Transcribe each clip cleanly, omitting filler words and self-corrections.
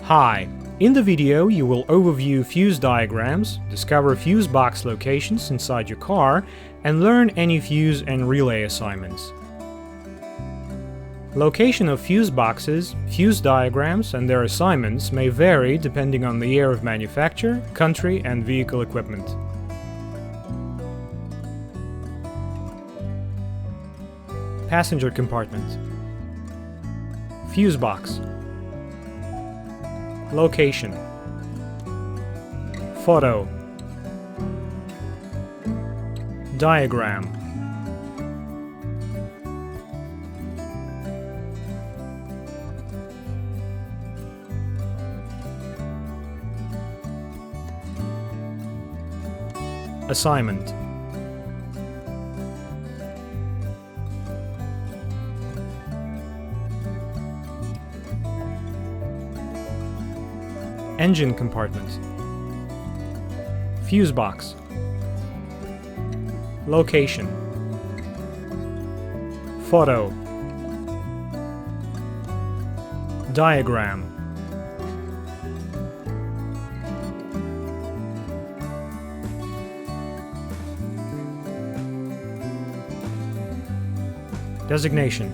Hi! In the video you will overview fuse diagrams, discover fuse box locations inside your car, and learn any fuse and relay assignments. Location of fuse boxes, fuse diagrams, and their assignments may vary depending on the year of manufacture, country, and vehicle equipment. Passenger compartment. Fuse box. Location. Photo. Diagram. Assignment. Engine compartment. Fuse box. Location. Photo. Diagram. Designation.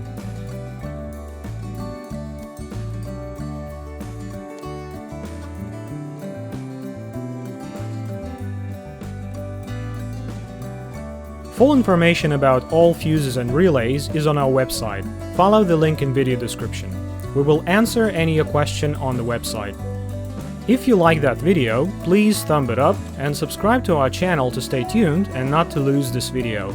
Full information about all fuses and relays is on our website. Follow the link in video description. We will answer any question on the website. If you like that video, please thumb it up and subscribe to our channel to stay tuned and not to lose this video.